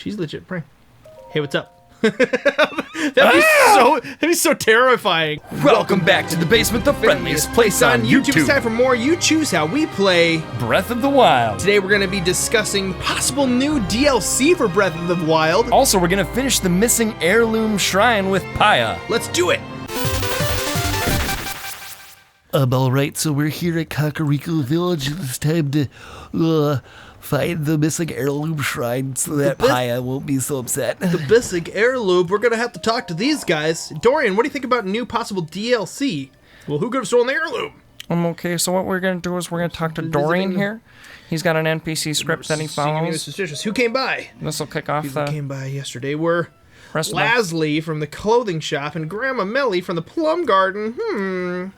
She's legit praying. Hey, what's up? That'd be so terrifying. Welcome back to the basement, the friendliest place on YouTube. It's time for more You Choose How We Play Breath of the Wild. Today we're going to be discussing possible new DLC for Breath of the Wild. Also, we're going to finish the missing Heirloom shrine with Paya. Let's do it. Alright, so we're here at Kakariko Village. It's time to find the missing heirloom shrine so that Paya won't be so upset. The missing heirloom. We're going to have to talk to these guys. Dorian, what do you think about new possible DLC? Well, who could have stolen the heirloom? Okay, so what we're going to do is we're going to talk to Dorian here. He's got an NPC script that he follows. Suspicious. Who came by? This will kick off People the... came by yesterday were rest of Lasley from the clothing shop and Grandma Mellie from the plum garden.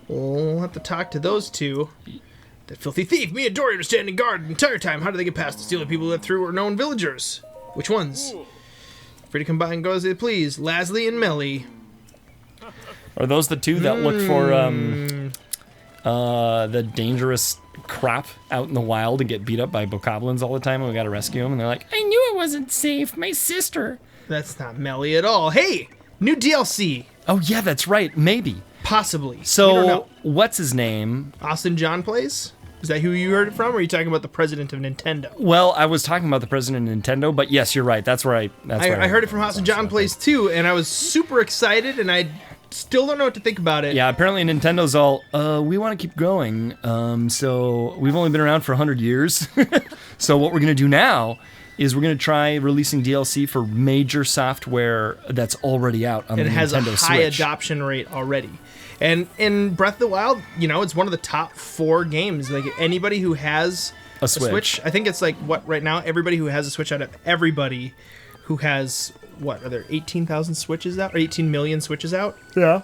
We'll have to talk to those two. That filthy thief, me and Dorian were standing guard the entire time. How did they get past the stealing people who lived through were known villagers? Which ones? Free to come by and go as they please. Lasley and Mellie. Are those the two that look for the dangerous crop out in the wild and get beat up by bokoblins all the time and we gotta rescue them? And they're like, I knew it wasn't safe, my sister. That's not Mellie at all. Hey, new DLC. Oh yeah, that's right, maybe. Possibly. So, what's his name? Austin John plays? Is that who you heard it from, or are you talking about the president of Nintendo? Well, I was talking about the president of Nintendo, but yes, you're right. That's where I heard it from Austin John plays too, and I was super excited, and I still don't know what to think about it. Yeah, apparently Nintendo's all, we want to keep growing, so we've only been around for 100 years. So what we're going to do now is we're going to try releasing DLC for major software that's already out on the Nintendo Switch. It has a high adoption rate already. And in Breath of the Wild, you know, it's one of the top 4 games. Like, anybody who has a Switch, I think it's like, what, right now, everybody who has a Switch out of everybody who has, what, are there 18,000 Switches out? Or 18 million Switches out? Yeah.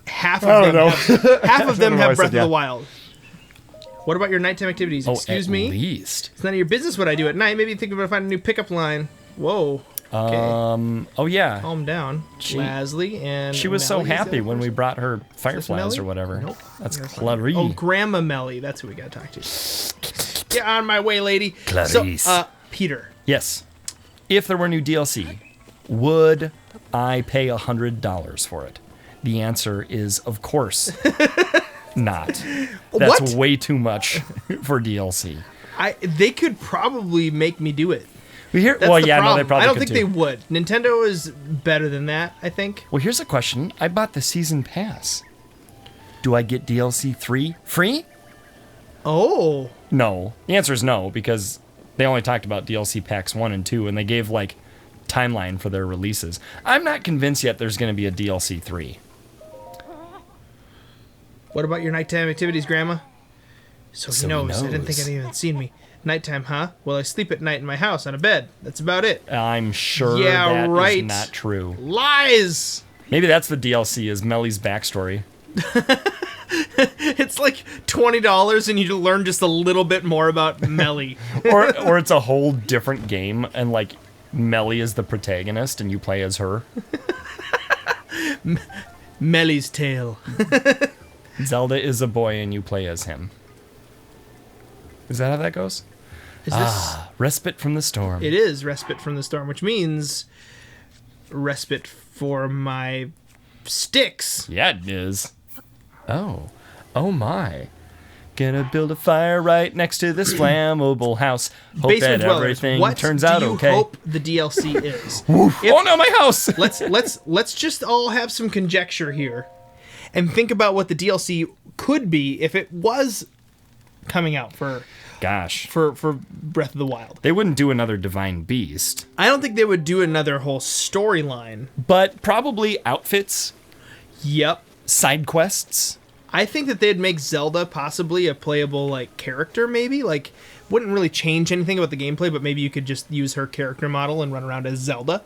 Half of them have Breath of the Wild. What about your nighttime activities? Excuse me? At least. It's none of your business what I do at night. Maybe think about finding a new pickup line. Whoa. Okay. Oh yeah. Calm down. Lasley and she was Mellie, so happy when we brought her fireflies or whatever. Nope. That's Clarice. Oh, Grandma Mellie. That's who we gotta talk to. Get on my way, lady. Clarice. So, Peter. Yes. If there were new DLC, would I pay $100 for it? The answer is, of course, not. That's way too much for DLC. They could probably make me do it. No, they probably I don't could think they would. Nintendo is better than that, I think. Well, here's a question. I bought the season pass. Do I get DLC 3 free? Oh. No. The answer is no, because they only talked about DLC packs 1 and 2, and they gave, like, timeline for their releases. I'm not convinced yet there's going to be a DLC 3. What about your nighttime activities, Grandma? So he knows. I didn't think anyone had seen me. Nighttime, huh? Well, I sleep at night in my house on a bed. That's about it. I'm sure that is not true. Lies! Maybe that's the DLC, is Mellie's backstory. It's like $20 and you learn just a little bit more about Mellie. or it's a whole different game and, like, Mellie is the protagonist and you play as her. Mellie's Tale. Zelda is a boy and you play as him. Is that how that goes? Is this... respite from the storm. It is respite from the storm, which means respite for my sticks. Yeah, it is. Oh my. Gonna build a fire right next to this flammable house. Hope Basement that dwellers, everything what turns out okay. Hope the DLC is? Oh no, my house! let's just all have some conjecture here, and think about what the DLC could be if it was coming out for Breath of the Wild. They wouldn't do another Divine Beast. I don't think they would do another whole storyline. But probably outfits. Yep. Side quests. I think that they'd make Zelda possibly a playable, like, character, maybe. Like, wouldn't really change anything about the gameplay, but maybe you could just use her character model and run around as Zelda.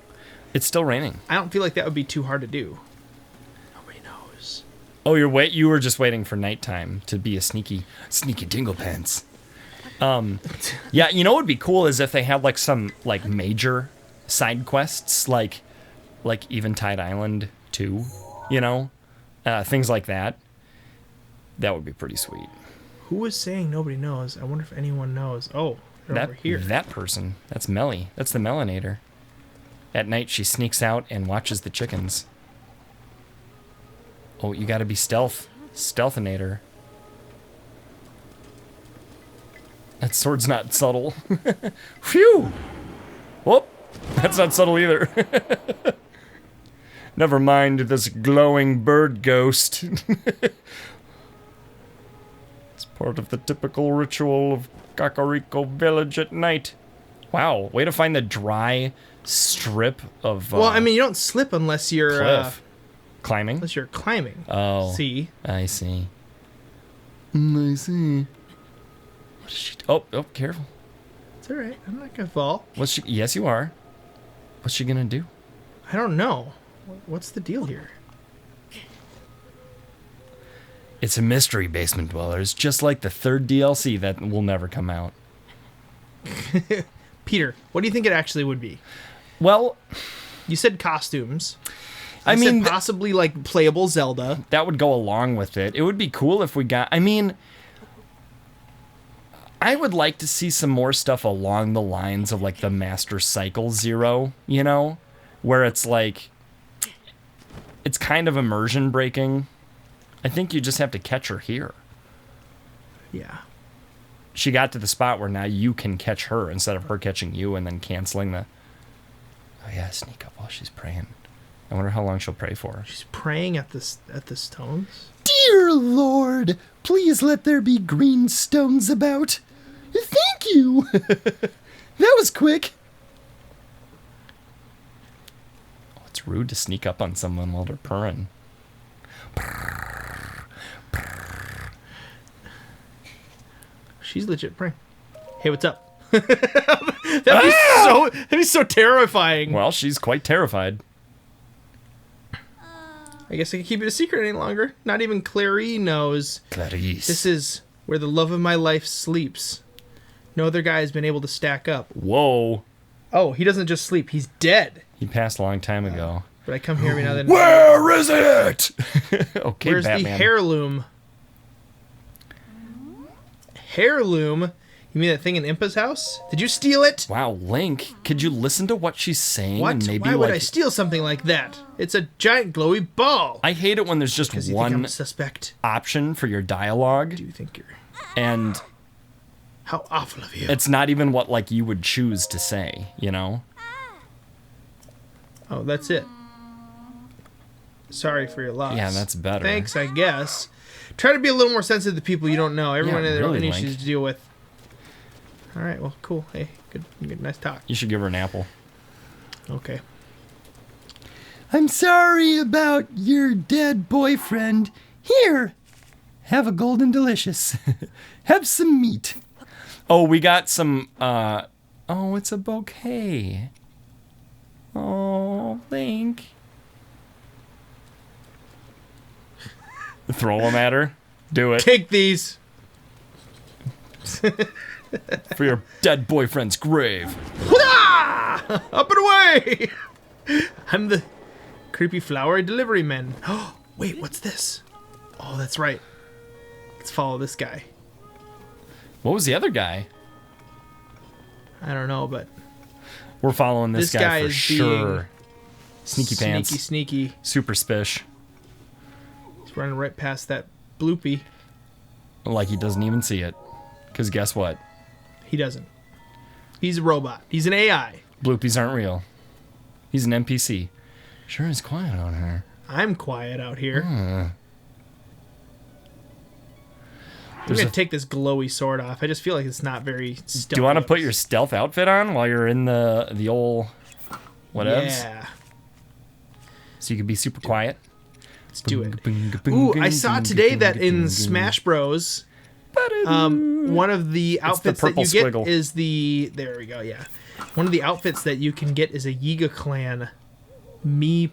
It's still raining. I don't feel like that would be too hard to do. Nobody knows. Oh, you were just waiting for nighttime to be a sneaky dingle pants. Yeah, you know what would be cool is if they had, like, some, like, major side quests, like Eventide Island 2, you know? Things like that. That would be pretty sweet. Who was saying nobody knows? I wonder if anyone knows. Oh, over here. That person. That's Mellie. That's the Melanator. At night, she sneaks out and watches the chickens. Oh, you gotta be Stealthinator. That sword's not subtle. Phew! Whoop! That's not subtle either. Never mind this glowing bird ghost. It's part of the typical ritual of Kakariko village at night. Wow, way to find the dry strip of Well, I mean, you don't slip unless you're cliff. Climbing? unless you're climbing. Oh. See? I see. I see. What is she... Oh, careful. It's all right. I'm not gonna fall. What's she... Yes, you are. What's she gonna do? I don't know. What's the deal here? It's a mystery, Basement Dwellers, just like the third DLC that will never come out. Peter, what do you think it actually would be? Well, You said costumes. I You mean, said possibly like playable Zelda. that would go along with it. It would be cool if we got... I mean, I would like to see some more stuff along the lines of like the Master Cycle Zero, you know? Where it's like... It's kind of immersion breaking. I think you just have to catch her here. Yeah. She got to the spot where now you can catch her instead of her catching you and then canceling the... Oh yeah, sneak up while she's praying. I wonder how long she'll pray for. She's praying at the stones. Dear Lord, please let there be green stones about. Thank you. That was quick. Oh, it's rude to sneak up on someone while they're purring. She's legit praying. Hey, what's up? that'd be so terrifying. Well, she's quite terrified. I guess I can keep it a secret any longer. Not even Clary knows. Clarice. This is where the love of my life sleeps. No other guy has been able to stack up. Whoa. Oh, he doesn't just sleep. He's dead. He passed a long time ago. But I come here every now and then. Where is it? Okay, Where's Batman. the heirloom? Heirloom? You mean that thing in Impa's house? Did you steal it? Wow, Link, could you listen to what she's saying? What? And maybe Why would like I steal something like that? It's a giant glowy ball. I hate it when there's just Because you think I'm one a suspect. option for your dialogue, Do you think you're... and How awful of you. it's not even what like you would choose to say, you know? Oh, that's it. Sorry for your loss. Yeah, that's better. Thanks, I guess. Try to be a little more sensitive to people you don't know. Everyone Yeah, has their really, own issues Link. to deal with. All right, well, cool. Hey, good, nice talk. You should give her an apple. Okay. I'm sorry about your dead boyfriend. Here, have a golden delicious. Have some meat. Oh, we got some, oh, it's a bouquet. Oh, Link. Throw them at her. Do it. Take these. For your dead boyfriend's grave. Ah! Up and away! I'm the creepy flower delivery man. Oh, wait, what's this? Oh, that's right. Let's follow this guy. What was the other guy? I don't know, but We're following this This guy for is sure. Sneaky pants. Sneaky. Super spish. He's running right past that bloopy. Like he doesn't even see it. Because guess what? He doesn't. He's a robot. He's an AI. Bloopies aren't real. He's an NPC. Sure is quiet on her. I'm quiet out here. I'm There's gonna a- take this glowy sword off. I just feel like it's not very stealthy. Do you want to put your stealth outfit on while you're in the old whatevs? Yeah. So you can be super quiet? Let's do it. Ooh, I saw today that in Smash Bros, one of the outfits that purple you get squiggle. is the... There we go, yeah. One of the outfits that you can get is a Yiga clan me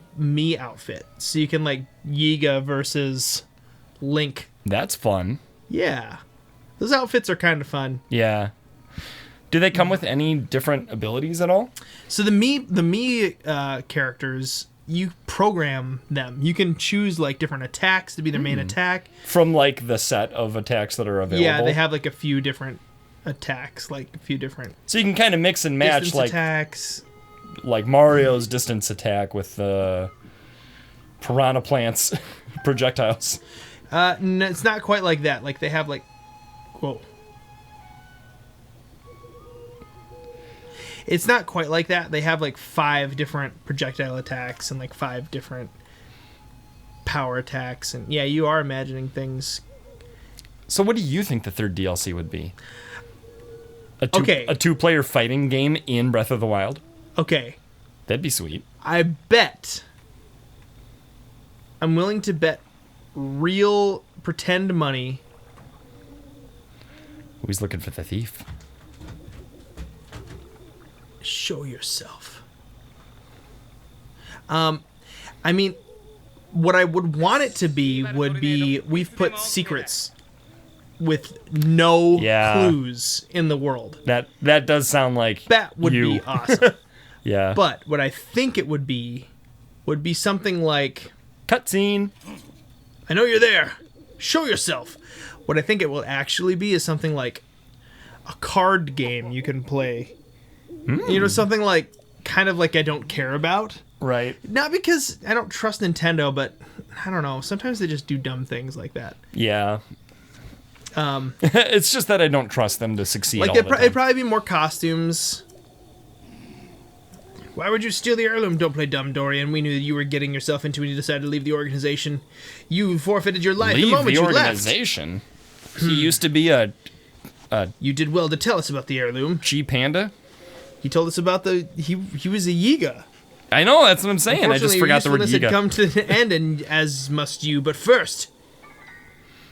outfit. So you can, like, Yiga versus Link. That's fun. Yeah. Those outfits are kind of fun. Yeah. Do they come with any different abilities at all? So the me characters, you program them. You can choose, like, different attacks to be their main attack. From like the set of attacks that are available? Yeah, they have like a few different attacks, like a few different So you can kind of mix and match distance attacks. like Mario's distance attack with piranha plants projectiles. No, it's not quite like that. Like they have like, whoa. It's not quite like that. They have like 5 different projectile attacks and like 5 different power attacks, and yeah, you are imagining things. So what do you think the third DLC would be? A 2-player fighting game in Breath of the Wild? Okay. That'd be sweet. I'm willing to bet real pretend money. He's looking for the thief. Show yourself. I mean, what I would want it to be would be we've put secrets with no clues in the world. That does sound like that would be awesome. Yeah. But what I think it would be something like cutscene. I know you're there. Show yourself. What I think it will actually be is something like a card game you can play. You know, something like kind of like I don't care about. Right. Not because I don't trust Nintendo, but I don't know. Sometimes they just do dumb things like that. Yeah. It's just that I don't trust them to succeed. Like it'd probably be more costumes. Why would you steal the heirloom? Don't play dumb, Dorian. We knew that you were getting yourself into when you decided to leave the organization. You forfeited your life the moment you left. Leave the organization? He used to be a... You did well to tell us about the heirloom. G-Panda? He told us about he was a Yiga. I know, that's what I'm saying. I just forgot the word Yiga. Had come to the end, and as must you. But first...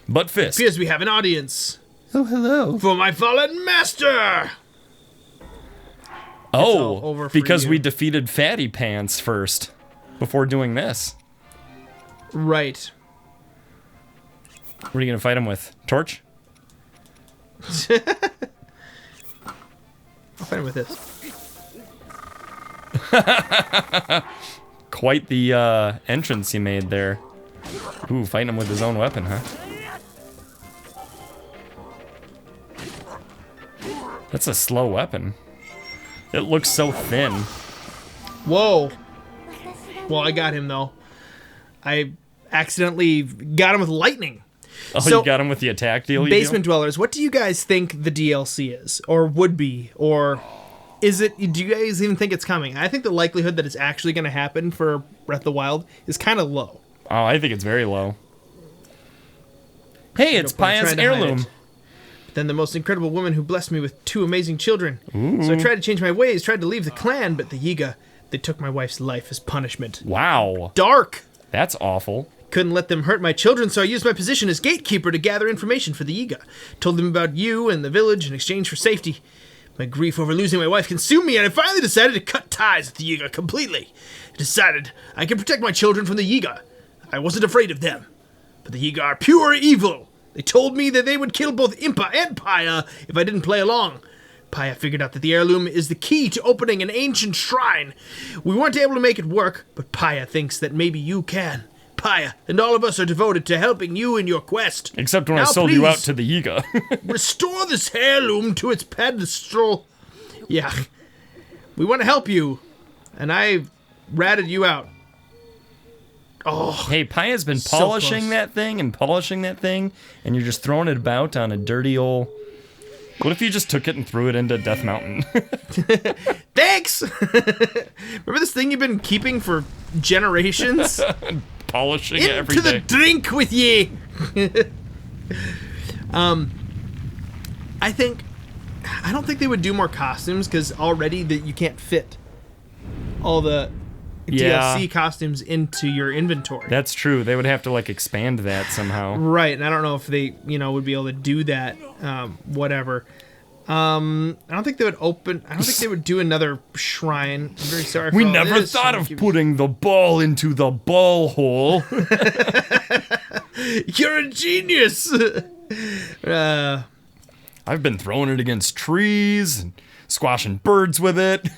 But Fist. It appears we have an audience. Oh, hello. For my fallen master! Oh, because we defeated Fatty Pants first, before doing this. Right. What are you going to fight him with? Torch? I'll fight him with this. Quite the entrance you made there. Ooh, fighting him with his own weapon, huh? That's a slow weapon. It looks so thin. Whoa. Well, I got him, though. I accidentally got him with lightning. Oh, so, you got him with the attack deal? Basement Dwellers, what do you guys think the DLC is? Or would be? Or is it... Do you guys even think it's coming? I think the likelihood that it's actually going to happen for Breath of the Wild is kind of low. Oh, I think it's very low. Hey, it's Paya's heirloom. Then the most incredible woman who blessed me with 2 amazing children. Ooh. So I tried to change my ways, tried to leave the clan, but the Yiga, they took my wife's life as punishment. Wow. Dark. That's awful. Couldn't let them hurt my children, so I used my position as gatekeeper to gather information for the Yiga. Told them about you and the village in exchange for safety. My grief over losing my wife consumed me, and I finally decided to cut ties with the Yiga completely. I decided I could protect my children from the Yiga. I wasn't afraid of them. But the Yiga are pure evil. They told me that they would kill both Impa and Paya if I didn't play along. Paya figured out that the heirloom is the key to opening an ancient shrine. We weren't able to make it work, but Paya thinks that maybe you can. Paya and all of us are devoted to helping you in your quest. Except when I sold you out to the Yiga. Restore this heirloom to its pedestal. Yeah. We want to help you. And I ratted you out. Oh, hey, Paya's been polishing that thing, and you're just throwing it about on a dirty old... What if you just took it and threw it into Death Mountain? Thanks! Remember this thing you've been keeping for generations? Polishing it every day. Into the drink with ye! I don't think they would do more costumes, because already that you can't fit all the... DLC costumes into your inventory. That's true. They would have to like expand that somehow. Right, and I don't know if they, would be able to do that. Whatever. I don't think they would open. I don't think they would do another shrine. I'm very sorry. We never thought of putting the ball into the ball hole. You're a genius. I've been throwing it against trees and squashing birds with it.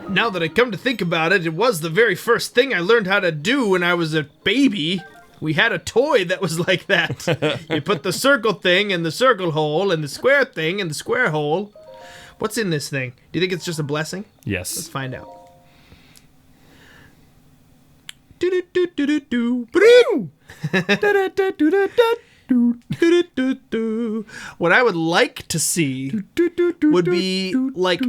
Now that I come to think about it, it was the very first thing I learned how to do when I was a baby. We had a toy that was like that. You put the circle thing in the circle hole and the square thing in the square hole. What's in this thing? Do you think it's just a blessing? Let's Yes. find out. Do-do-do-do-do-do. What I would like to see would be like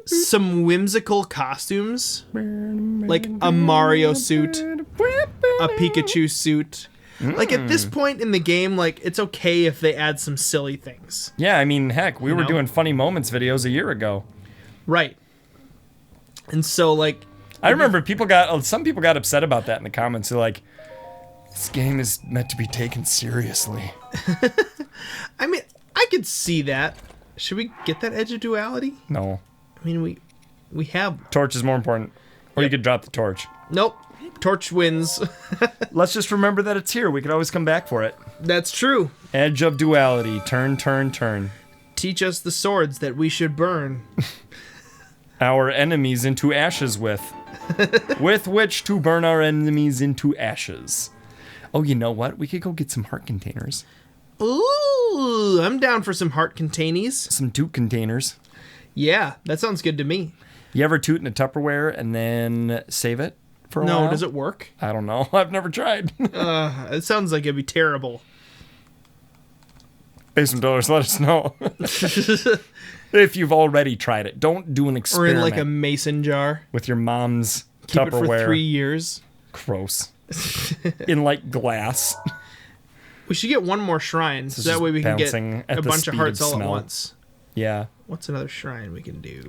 some whimsical costumes, like a Mario suit, a Pikachu suit. Like at this point in the game, like it's okay if they add some silly things. Yeah, I mean, heck, we were know? doing funny moments videos a year ago. Right. And so like I remember some people got upset about that in the comments. They're like, this game is meant to be taken seriously. I mean, I could see that. Should we get that edge of duality? No. I mean, we have. Torch is more important. Or you could drop the torch. Nope. Torch wins. Let's just remember that it's here. We can always come back for it. That's true. Edge of duality. Turn, turn, turn. Teach us the swords that we should burn. Our enemies into ashes with. With which to burn our enemies into ashes. Oh, you know what? We could go get some heart containers. Ooh, I'm down for some heart containies. Some toot containers. Yeah, that sounds good to me. You ever toot in a Tupperware and then save it for a while? No, does it work? I don't know. I've never tried. It sounds like it'd be terrible. Basement Dollars, let us know. If you've already tried it. Don't do an Or experiment in like a mason jar. with your mom's Keep Tupperware. it for 3 years. Gross. In like glass. We should get one more shrine, so is that just way we can get bouncing at a the bunch of speed hearts of all at smell. once. Yeah. What's another shrine we can do?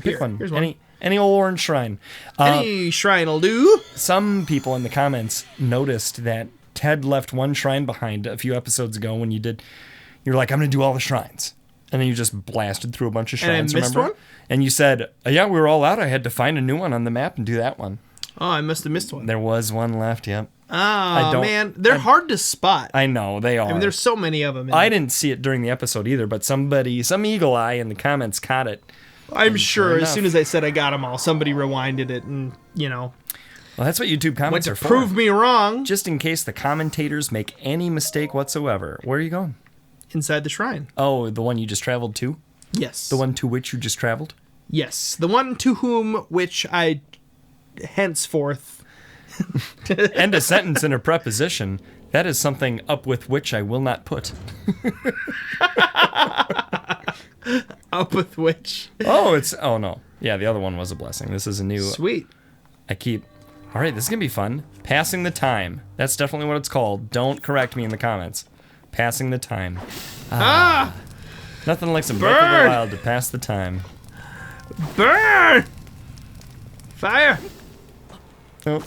Pick here. one. Here's one. Any old orange shrine. Any shrine will do. Some people in the comments noticed that Ted left one shrine behind a few episodes ago when you're like, I'm going to do all the shrines. And then you just blasted through a bunch of And I shrines, missed remember? one? And you said, yeah, we were all out. I had to find a new one on the map and do that one. Oh, I must have missed one. There was one left, yep. Oh, man. They're hard to spot. I know, they are. I mean, there's so many of them. I didn't see it during the episode either, but some eagle eye in the comments caught it. I'm sure as enough. soon as I said I got them all, somebody rewinded it and, Well, that's what YouTube went comments to are for. prove me wrong Just in case the commentators make any mistake whatsoever. Where are you going? inside the shrine. Oh, the one you just traveled to? Yes. The one to which you just traveled? Yes. The one to whom which I henceforth. End a sentence in a preposition. That is something up with which I will not put. Up with which. Oh no. Yeah, the other one was a blessing. This is a new. Sweet. All right, this is going to be fun. Passing the time. That's definitely what it's called. Don't correct me in the comments. Passing the time. Nothing like some Breath of the Burn! Wild to pass the time. Burn! Fire! Oh.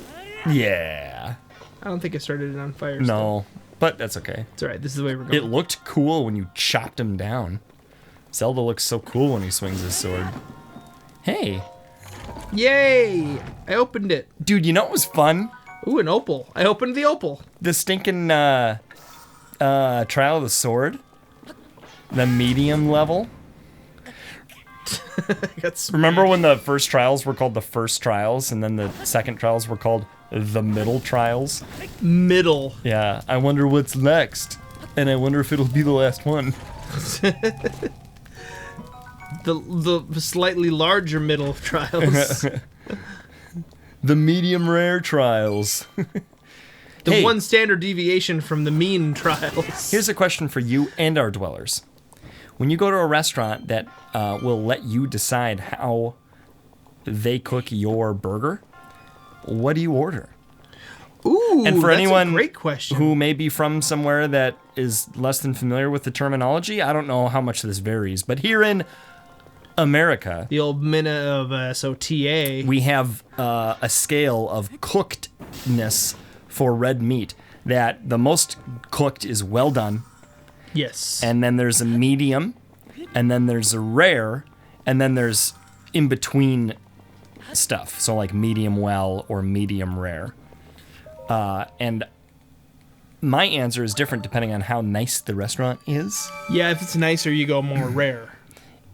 Yeah. I don't think I started it on fire. No, but that's okay. It's alright. This is the way we're going. It looked cool when you chopped him down. Zelda looks so cool when he swings his sword. Hey. Yay! I opened it. Dude, you know what was fun? Ooh, an opal. I opened the opal. The stinking Trial of the Sword. The medium level. Remember when the first trials were called the first trials and then the second trials were called the middle trials? Middle. Yeah, I wonder what's next. And I wonder if it'll be the last one. The slightly larger middle of trials. The medium rare trials. The Hey. one standard deviation from the mean trials. Here's a question for you and our dwellers. When you go to a restaurant that will let you decide how they cook your burger, what do you order? Ooh, And for that's anyone a great question. who may be from somewhere that is less than familiar with the terminology, I don't know how much this varies, but here in America, The old minute of SOTA. we have a scale of cookedness for red meat that the most cooked is well done, Yes. and then there's a medium, and then there's a rare, and then there's in between stuff, so like medium well or medium rare. And my answer is different depending on how nice the restaurant is. Yeah, if it's nicer, you go more rare.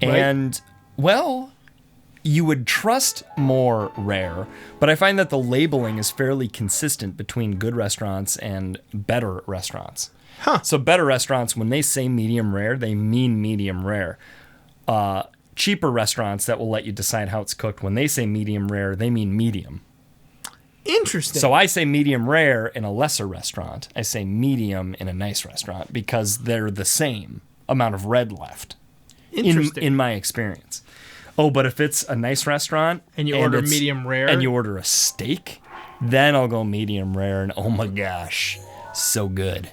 Right? And, well, you would trust more rare, but I find that the labeling is fairly consistent between good restaurants and better restaurants. Huh. So better restaurants, when they say medium rare, they mean medium rare. Cheaper restaurants that will let you decide how it's cooked, when they say medium rare, they mean medium. Interesting. So I say medium rare in a lesser restaurant. I say medium in a nice restaurant because they're the same amount of red left. Interesting. In my experience. Oh, but if it's a nice restaurant And you order medium rare? and you order a steak, then I'll go medium rare, and oh my gosh, so good.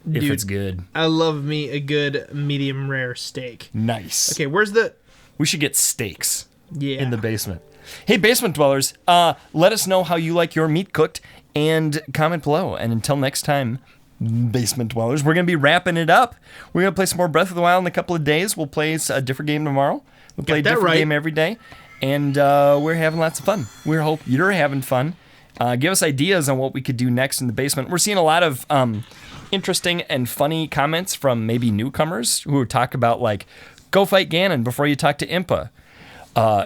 If Dude, it's good. I love me a good medium rare steak. Nice. Okay, where's the... We should get steaks Yeah. in the basement. Hey, basement dwellers, let us know how you like your meat cooked and comment below. And until next time, basement dwellers, we're going to be wrapping it up. We're going to play some more Breath of the Wild in a couple of days. We'll play a different game tomorrow. We'll play a different game every day. And we're having lots of fun. We hope you're having fun. Give us ideas on what we could do next in the basement. We're seeing a lot of interesting and funny comments from maybe newcomers who talk about, like, go fight Ganon before you talk to Impa.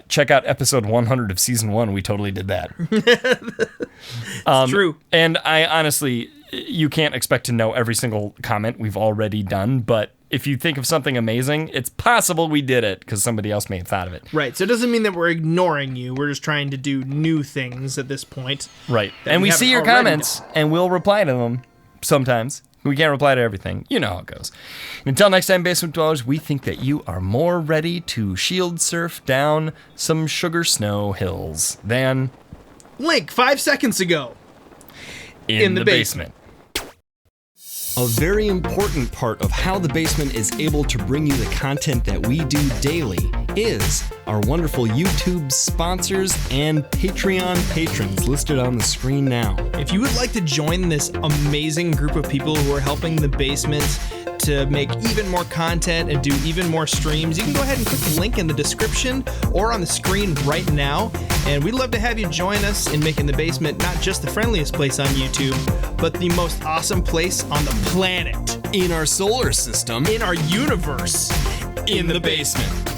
Check out episode 100 of season 1. We totally did that. It's true. And I honestly, you can't expect to know every single comment we've already done, but if you think of something amazing, it's possible we did it because somebody else may have thought of it. Right, so it doesn't mean that we're ignoring you. We're just trying to do new things at this point. Right. And we see your comments, and we'll reply to them sometimes. We can't reply to everything. You know how it goes. Until next time, basement dwellers, we think that you are more ready to shield surf down some sugar snow hills than Link, 5 seconds ago. in the basement. A very important part of how the basement is able to bring you the content that we do daily is our wonderful YouTube sponsors and Patreon patrons listed on the screen now. If you would like to join this amazing group of people who are helping the basement to make even more content and do even more streams, you can go ahead and click the link in the description or on the screen right now. And we'd love to have you join us in making the basement not just the friendliest place on YouTube, but the most awesome place on the planet, In our solar system, in our universe, in the basement.